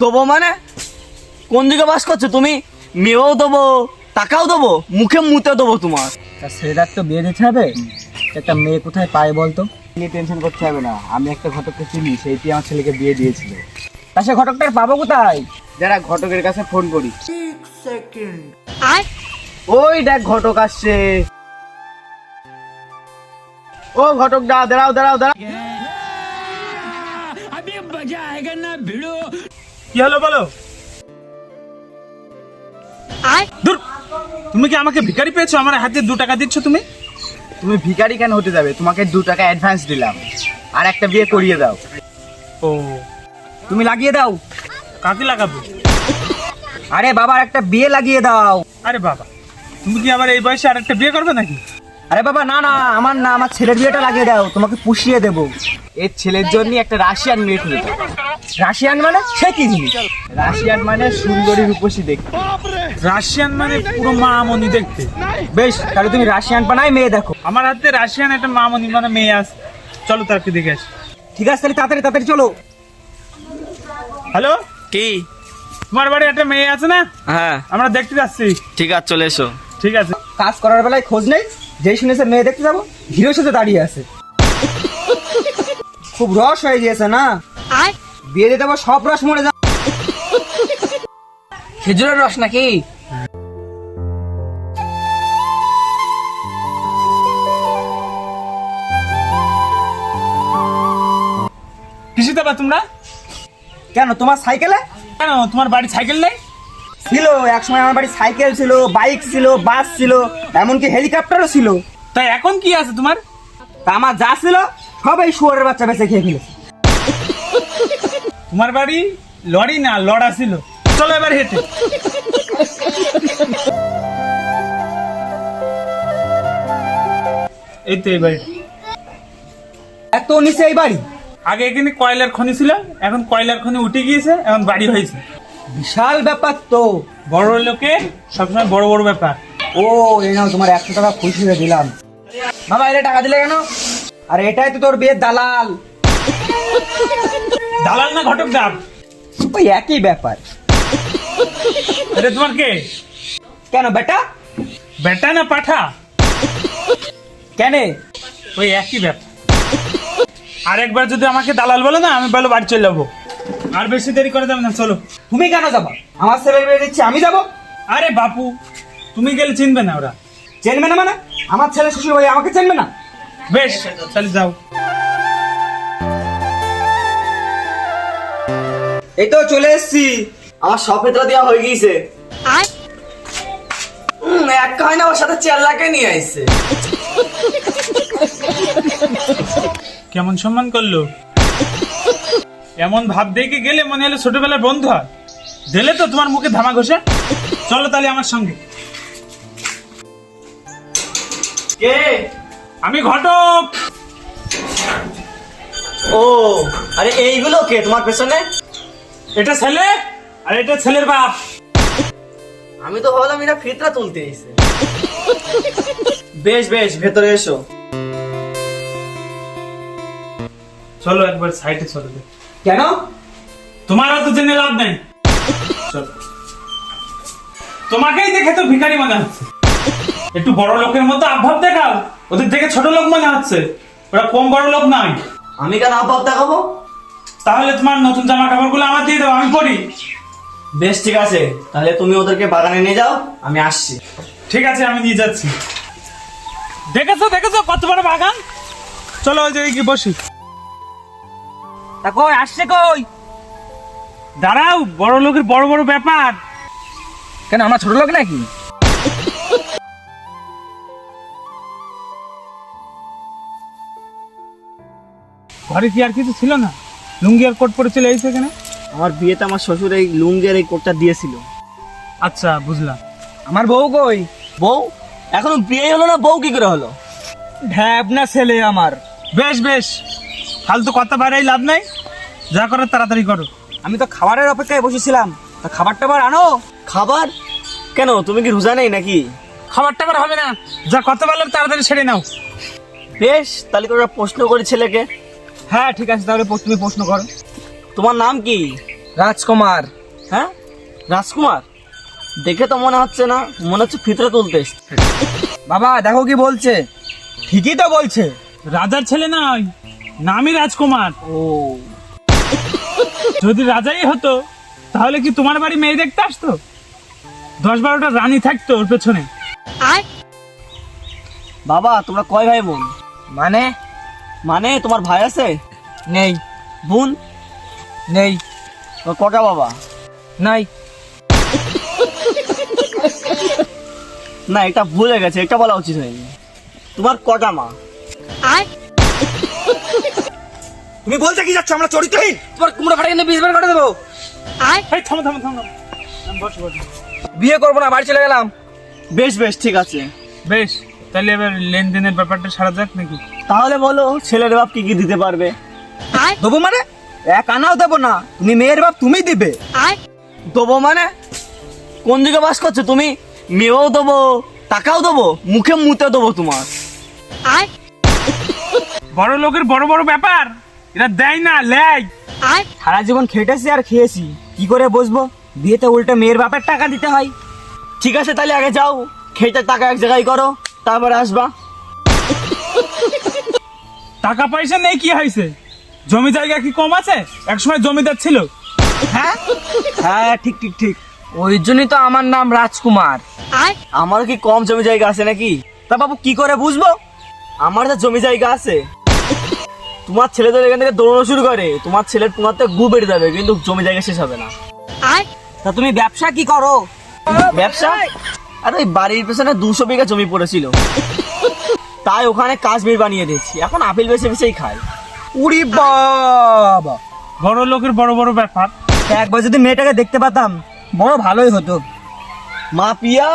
দেবো মানে কোন দিকে বাস করছো তুমি? মেয়েও দেবো, টাকাও দেবো, মুখে মুতে দেবো তোমার। তা ছেলেটার তো বিয়ে দিতে হবে, একটা মেয়ে কোথায় পায় বলতো? নিয়ে টেনশন করতে হবে না, আমি একটা ঘটককে চিনি, সেইটি আমার ছেলেকে বিয়ে দিয়েছিল। তা সে ঘটকটার পাবো কোথায়? যারা ঘটকের কাছে ফোন করি। ওই দেখ ঘটক আসছে। ও ঘটক দা, দাঁড়াও দাঁড়াও দাঁড়াও। কি হলো বলো? দূর, তুমি কি আমাকে ভিখারি পেয়েছো? আমার হাতে 2 টাকা দিচ্ছ তুমি? তুমি ভিখারি কেন হতে যাবে? তোমাকে 2 টাকা অ্যাডভান্স দিলাম, আর একটা বিয়ে করিয়ে দাও। ও, তুমি লাগিয়ে দাও। কাকে লাগাবো? আরে বাবার একটা বিয়ে লাগিয়ে দাও। আরে বাবা, তুমি কি আবার এই বয়সে আর একটা বিয়ে করবে নাকি? আরে বাবা না না, আমার না, আমার ছেলের বিয়েটা লাগিয়ে দাও, তোমাকে পুষিয়ে দেবো। এর ছেলের জন্য একটা রাশিয়ান মেয়ে খুঁজে দাও। রাশিয়ান মানে সে কি জিনিস? রাশিয়ান মানে সুন্দরী রূপসী দেখতে। রাশিয়ান মানে পুরো মামনি দেখতে। বেশ, তাহলে তুমি রাশিয়ান পানায় মেয়ে দেখো। আমার হাতে রাশিয়ান একটা মামনি মানে মেয়ে আছে, চলো তাকে দেখে আসি। ঠিক আছে, তাহলে তাড়াতাড়ি তাড়াতাড়ি চলো। হ্যালো, কি? তোমার বাড়ি একটা মেয়ে আছে না? হ্যাঁ আমরা দেখতে যাচ্ছি। ঠিক আছে, চলে এসো। ঠিক আছে। কাজ করার বেলায় খোঁজ নেই, যেই শুনেছে মেয়ে দেখতে যাবো হিরোর সাথে দাঁড়িয়ে আছে। খুব রস হয়ে গিয়েছে না, বিয়ে দিতে যাবো সব রস মরে যাবে। খেজুরের রস নাকি? কিসে যাবা তোমরা? কেন, তোমার সাইকেলে? কেন, তোমার বাড়ি সাইকেল নেই? ছিল, একসময় আমার বাড়ি সাইকেল ছিল, বাইক ছিল, বাস ছিল, এমনকি হেলিকপ্টারও ছিল। তাই এখন কি আছে তোমার? তা আমার যা ছিল সব এই শুয়োরের বাচ্চা বেঁচে খেয়ে ফেলেছে। তোমার বাড়ি লরি না লড়া ছিল। চলো এবার হেঁটে। এই তো এই বাড়ি। এত নিচে এই বাড়ি? আগে এখানে কয়লার খনি ছিল, এখন কয়লার খনি উঠে গিয়েছে, এখন বাড়ি হয়েছে। বিশাল ব্যাপার তো। বড় লোকে সবসময় বড় বড় ব্যাপার। ও, এই নাও তোমার 100 টাকা খুশি হয়ে দিলাম। বাবা, এটা টাকা দিলে কেন? আর এটাই তো তোর বিয়ের দালাল। দালাল না ঘটক দাব? ওই একই ব্যাপার। এটা তোমার কে? কেন বেটা? বেটা না পাঠা? কেন? ওই একই ব্যাপার। আর একবার যদি আমাকে দালাল বলো না, আমি বলো বাড়ি চলে যাবো। আর বেশি দেরি করে যাবে না, চলো। তুমি কেন যাবা? আমার ছেলের বিয়ে দিচ্ছি, আমি যাবো। আরে বাপু, তুমি গেলে চিনবে না ওরা। চেনবে না মানে? আমার ছেলে শ্বশুর ভাই আমাকে চেনবে না? বেশ, তাহলে যাও। এই তো চলে এসছি। আমার সব ভেতরা দেওয়া হয়ে গিয়েছে। এক হয় না, ওর সাথে 4 লাখে নিয়ে আসছে। কেমন সম্মান করলো! এমন ভাব দেখে গেলে মনে হলো ছোটবেলার বন্ধু হয়। দিলে তো তোমার মুখে ধামা ঘষে। চলো তাহলে আমার সঙ্গে। কে? আমি ঘটক। ও, আরে এইগুলো কে তোমার পেছনে? এটা ছেলে আর এটা ছেলের বাপ। আমি তো ভাবলাম এটা ফিতরা তুলতে এসেছে। বেশ বেশ, ভেতরে এসো। চলো একবার সাইডে চলো। কেন? তোমার তো জেনে লাভ নেই। চলো। তোমাকেই দেখে তো ভিখারি মনে হচ্ছে। একটু বড় লোকের মতো আভাব দেখাও। ওদের দেখে ছোট লোক মনে হচ্ছে, ওরা কম বড় লোক নয়। আমি কেন আপাত দেখাবো? তাহলে তোমার নতুন জামা কাপড়গুলো আমার দিয়ে দাও, আমি পরি। বেশ ঠিক আছে, তাহলে তুমি ওদেরকে বাগানে নিয়ে যাও, আমি আসছি। ঠিক আছে, আমি নিয়ে যাচ্ছি। দেখেছো দেখেছো কত বড় বাগান। চলো ওই জায়গায় গিয়ে বসি। তা কই আসছে কই? দাঁড়াও, বড় লোকের বড় বড় ব্যাপার। কেন, আমরা ছোট লোক নাকি? ঘরে কি আর কিছু ছিল না? লুঙ্গি আর কোট পরে চলে এসেছে এখানে। আমার বিয়েতে আমার শ্বশুর এই লুঙ্গের এই কোটটা দিয়েছিল। আচ্ছা, বুঝলাম। আমার বউ কই? বউ এখনো বিয়ে হলো না, বউ কি করে হলো? ঢ্যাবনা ছেলে আমার। বেশ বেশ, ফালতু কথা বাড়াই লাভ নাই, যা করার তাড়াতাড়ি করো। আমি তো খাবারের অপেক্ষায় বসেছিলাম, তা খাবার টাবার আনো। খাবার? কেন, তুমি কি রোজা নেই নাকি? খাবার টাবার হবে না, যা কথা বলার তাড়াতাড়ি ছেড়ে নাও। বেশ, তাহলে তোরা প্রশ্ন করি ছেলেকে। হ্যাঁ ঠিক আছে, তাহলে তুমি প্রশ্ন করো। তোমার নাম কি? রাজকুমার। হ্যাঁ, রাজকুমার? দেখে তো মনে হচ্ছে না, মনে হচ্ছে ফিতরে তুলতে এসছে। বাবা দেখো কি বলছে, ঠিকই তো বলছে। রাজার ছেলে নয়, নামই রাজকুমার। ও, যদি রাজাই হতো তাহলে কি তোমার বাড়ি মেয়ে দেখতে আসতো? 10-12টা রানী থাকতো ওর পেছনে। বাবা তোমরা কয় ভাই বোন? মানে মানে তোমার ভাই আছে? নেই। বোন? নেই। তোমার কটা বাবা? নাই। না, এটা ভুল হয়ে গেছে, এটা বলা উচিত হয়নি। তোমার কটা মা? তুমি বলতে কি যাচ্ছ, আমরা চরিত্রহীন? তোমার কুমড়ো ফাটা কিন্তু 20 বার করে দেবো। এই থামো থামো থামো, বসো বসো। বিয়ে করবো না, বাড়ি চলে গেলাম। বেশ বেশ, ঠিক আছে। বেশ, তাহলে এবার লেনদেনের ব্যাপারটা সারা যাক নাকি? তাহলে বলো ছেলের বাপ কি কি দিতে পারবে? দেবো মানে 1 আনাও দেবো না, তুমি মেয়ের বাপ তুমি দিবে। দেবো মানে? কোন দিকে বাস করছো তুমি? মেয়েও দেবো, টাকাও দেবো, মুখে মুতে দেবো তোমার। বড় লোকের বড় বড় ব্যাপার, এরা দেয় না, লেয়। সারা জীবন খেটেছি আর খেয়েছি, কি করে বসবো? বিয়েতে উল্টে মেয়ের বাপের টাকা দিতে হয়। ঠিক আছে, তাহলে আগে যাও, খেতে টাকা এক জায়গায় করো, তারপরে আসবা। টাকা পয়সা নেই কি হয়েছে? জমি জায়গা কি কম আছে? একসময় জমিদার ছিল। হ্যাঁ হ্যাঁ, ঠিক ঠিক ঠিক, ওই জন্যই তো আমার নাম রাজকুমার। আমার কি কম জমি জায়গা আছে নাকি? তা বাবু কি করে বুঝবো? আমার তো জমি জায়গা আছে। তোমার ছেলেদের এখান থেকে দৌড়ানো শুরু করে, তোমার ছেলের তোমার তো গু বেড়ে যাবে, কিন্তু জমি জায়গা শেষ হবে না। তা তুমি ব্যবসা কি করো? ব্যবসা? আর ওই বাড়ির পেছনে 200 বিঘা জমি পড়েছিল, তাই ওখানে কাশ্মীর বানিয়ে দিয়েছি, এখন আপেল বেছে বেছেই খাই। উড়ি বাবা, বড় লোকের বড় বড় ব্যাপার। তা একবার যদি মেয়েটাকে দেখতে পেতাম বড় ভালোই হতো। মা পিয়া,